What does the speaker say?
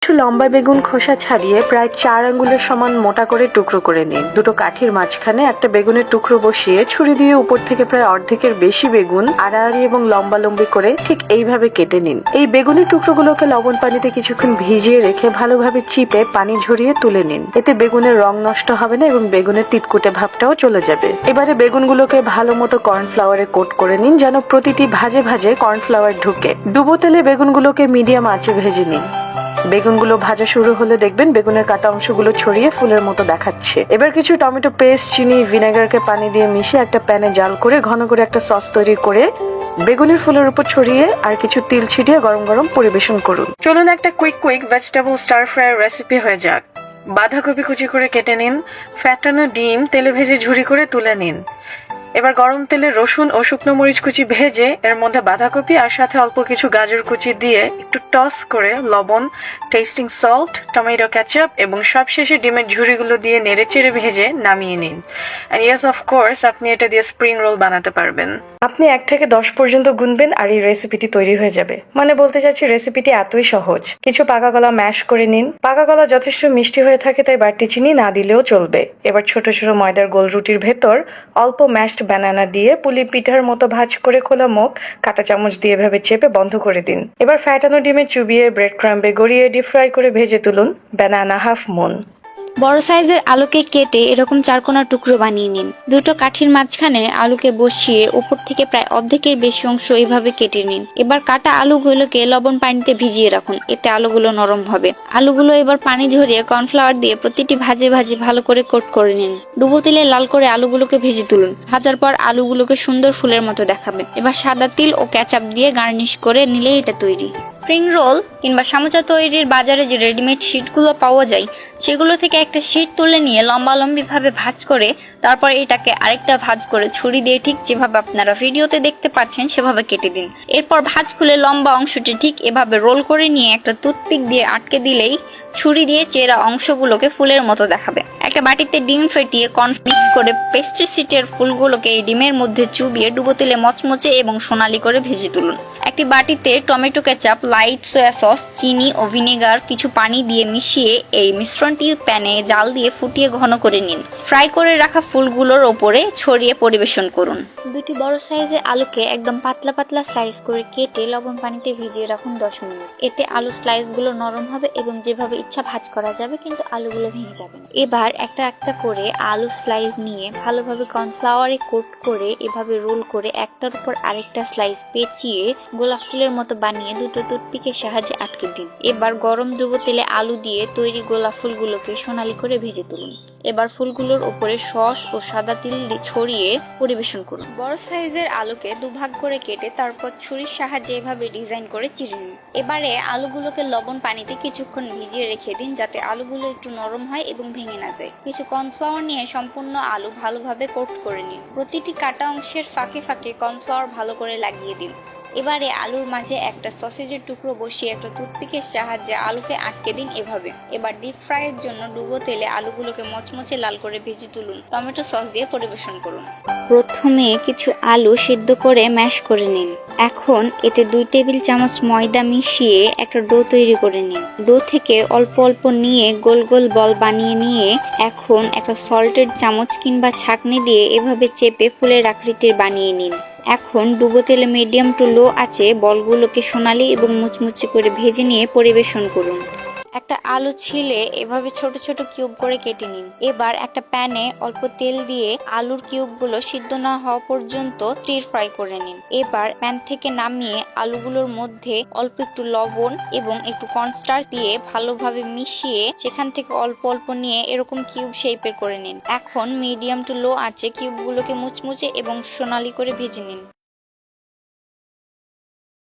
কিছু লম্বা বেগুন খোসা ছাড়িয়ে প্রায় 4 আঙ্গুলের সমান মোটা করে টুকরো করে নিন। দুটো কাঠির মাঝখানে একটা বেগুনের টুকরো বসিয়ে ছুরি দিয়ে উপর থেকে প্রায় অর্ধেকের বেশি বেগুন আড়াআড়ি এবং লম্বালম্বি করে ঠিক এইভাবে কেটে নিন। এই বেগুনের টুকরোগুলোকে লবণ পানিতে কিছুক্ষণ ভিজিয়ে রেখে ভালোভাবে চিপে পানি ঝরিয়ে তুলে নিন। এতে বেগুনের রং নষ্ট হবে না এবং বেগুনের তিতকুটে ভাবটাও চলে যাবে। এবারে বেগুনগুলোকে ভালো মতো কর্নফ্লাওয়ারে কোট করে নিন যেন প্রতিটি ভাজে ভাজে কর্নফ্লাওয়ার ঢুকে। ডুবো তেলে বেগুনগুলোকে মিডিয়াম আঁচে ভেজে নিন। বেগুনগুলো ভাজা শুরু হলে দেখবেন বেগুনের কাটা অংশগুলো ছড়িয়ে ফুলের মতো দেখাচ্ছে। এবার কিছু টমেটো পেস্ট, চিনি, ভিনেগারকে পানি দিয়ে মিশিয়ে একটা প্যানে জাল করে ঘন করে একটা সস তৈরি করে বেগুনের ফুলের উপর ছড়িয়ে আর কিছু তিল ছিটিয়ে গরম গরম পরিবেশন করুন। চলুন একটা quick vegetable star fry recipe হয়ে যাক। বাঁধাকপি কুচি করে কেটে নিন। ফ্যাটানো ডিম তেলে ভেজে ঝুরি করে তুলে নিন। এবার গরম তেলে রসুন ও শুকনো মরিচ কুচি ভেজে এর মধ্যে বাঁধাকপি আর সাথে অল্প কিছু গাজর কুচি দিয়ে একটু টস করে লবণ, টেস্টিং সল্ট, টমেটো কেচাপ এবং সবশেষে ডিমের ঝুরিগুলো দিয়ে নেড়েচেড়ে ভেজে নামিয়ে নিন। এন্ড ইয়েস, অফ কোর্স, আপনি এটা দিয়ে স্প্রিং রোল বানাতে পারবেন। আপনি 1 থেকে 10 পর্যন্ত গুনবেন আর এই রেসিপিটি তৈরি হয়ে যাবে। মানে বলতে চাচ্ছি রেসিপিটি এতই সহজ। কিছু পাকা কলা ম্যাশ করে নিন। পাকা কলা যথেষ্ট মিষ্টি হয়ে থাকে তাই বাড়তি চিনি না দিলেও চলবে। এবার ছোট ছোট ময়দার গোল রুটির ভেতর অল্প ম্যাশড বানানা দিয়ে পুলি পিঠার মতো ভাঁজ করে খোলা মুখ কাঁটা চামচ দিয়ে এভাবে চেপে বন্ধ করে দিন। এবার ফ্যাটানো ডিমে চুবিয়ে ব্রেড ক্রাম্বে গড়িয়ে ডিপ ফ্রাই করে ভেজে তুলুন। বানানা হাফ মুন। বড় সাইজের আলুকে কেটে এরকম চারকোনা টুকরো বানিয়ে নিন। দুটো কাঠির মাঝখানে আলুকে বসিয়ে উপর থেকে প্রায় অর্ধেকের বেশি অংশ এইভাবে কেটে নিন। এবার কাটা আলুগুলোকে লবণ পানিতে ভিজিয়ে রাখুন, এতে আলুগুলো নরম হবে। আলুগুলো এবার পানি ঝরিয়ে কর্নফ্লাওয়ার দিয়ে প্রতিটি ভাজে ভাজে ভালো করে কোট করে নিন। ডুবো তেলে লাল করে আলুগুলোকে ভেজে তুলুন। ভাজার পর আলুগুলোকে সুন্দর ফুলের মতো দেখাবে। এবার সাদা তিল ও কেচাপ দিয়ে গার্নিশ করে নিলেই এটা তৈরি। স্প্রিং রোল কিংবা সামোসা তৈরির বাজারে যে রেডিমেড শিটগুলো পাওয়া যায় সেগুলো থেকে একটা শিট তুলে নিয়ে লম্বালম্বি ভাবে ভাঁজ করে তারপর এটাকে আরেকটা ভাঁজ করে ছুরি দিয়ে ঠিক যেভাবে আপনারা ভিডিওতে দেখতে পাচ্ছেন সেভাবে কেটে দিন। এরপর ভাঁজ খুলে লম্বা অংশটি ঠিক এভাবে রোল করে নিয়ে একটা টুথপিক দিয়ে আটকে দিলেই ছুরি দিয়ে চেরা অংশগুলোকে ফুলের মতো দেখাবে। একটা বাটিতে ডিম ফেটিয়ে কর্ন মিক্স করে পেস্ট্রি শিটের ফুলগুলোকে এই ডিমের মধ্যে চুবিয়ে ডুবো তেলে মচমচে এবং সোনালি করে ভেজে তুলুন। একটি বাটিতে tomato ketchup, light soya sauce, চিনি ও ভিনেগার কিছু পানি দিয়ে মিশিয়ে এই মিশ্রণটি প্যানে জাল দিয়ে ফুটিয়ে ঘন করে নিন। ফ্রাই করে রাখা ফুলগুলোর ওপরে ছড়িয়ে পরিবেশন করুন। দুটি বড় সাইজের আলুকে একদম পাতলা পাতলা স্লাইস করে কেটে লবণ পানিতে ভিজিয়ে রাখুন 10 মিনিট। এতে আলু স্লাইসগুলো নরম হবে এবং যেভাবে ইচ্ছা ভাঁজ করা যাবে, কিন্তু আলুগুলো ভেঙে যাবে না। এবার একটা একটা করে আলু স্লাইস নিয়ে ভালোভাবে কর্নফ্লাওয়ারে কোট করে এভাবে রোল করে একটার উপর আরেকটা স্লাইস পেঁচিয়ে গোলাপ ফুলের মতো বানিয়ে দুটো টুথপিকের সাহায্যে আটকে দিন। এবার গরম ডুবো তেলে আলু দিয়ে তৈরি গোলাপ ফুলগুলোকে সোনালি করে ভেজে তুলুন। এবার ফুলগুলোর উপরে সস ও সাদা তিল ছড়িয়ে পরিবেশন করুন। বড় সাইজের আলুকে দুভাগ করে কেটে তারপর ছুরির সাহায্যে এভাবে ডিজাইন করে চিড়ে নিন। এবারে আলুগুলোকে লবণ পানিতে কিছুক্ষণ ভিজিয়ে রেখে দিন যাতে আলুগুলো একটু নরম হয় এবং ভেঙে না যায়। কিছু কর্নফ্লাওয়ার নিয়ে সম্পূর্ণ আলু ভালোভাবে কোট করে নিন। প্রতিটি কাটা অংশের ফাঁকে ফাঁকে কর্নফ্লাওয়ার ভালো করে লাগিয়ে দিন। এবারে আলুর মাঝে একটা সসেজের টুকরো বসিয়ে একটা টুথপিকের সাহায্যে আলুকে আটকে দিন এভাবে। এবার ডিপ ফ্রাইয়ের জন্য ডুবো তেলে আলুগুলোকে মচমচে লাল করে ভেজে তুলুন। টমেটো সস দিয়ে পরিবেশন করুন। প্রথমে কিছু আলু সিদ্ধ করে ম্যাশ করে নিন। এখন এতে 2 টেবিল চামচ ময়দা মিশিয়ে একটা ডো তৈরি করে নিন। ডো থেকে অল্প অল্প নিয়ে গোল গোল বল বানিয়ে নিয়ে এখন একটা সল্টেড চামচ কিংবা ছাঁকনি দিয়ে এভাবে চেপে ফুলের আকৃতির বানিয়ে নিন। এখন ডুবো তেলে মিডিয়াম টু লো আঁচে বলগুলোকে সোনালি এবং মুচমুচে করে ভেজে নিয়ে পরিবেশন করুন। একটা আলু ছিলে এভাবে ছোট ছোট কিউব করে কেটে নিন। এবার একটা প্যানে অল্প তেল দিয়ে আলুর কিউবগুলো সিদ্ধ না হওয়া পর্যন্ত স্টির ফ্রাই করে নিন। এবার প্যান থেকে নামিয়ে আলুগুলোর মধ্যে অল্প একটু লবণ এবং একটু কর্নস্টার্চ দিয়ে ভালোভাবে মিশিয়ে সেখান থেকে অল্প অল্প নিয়ে এরকম কিউব শেপের করে নিন। এখন মিডিয়াম টু লো আঁচে কিউবগুলোকে মুচমুচে এবং সোনালি করে ভেজে নিন।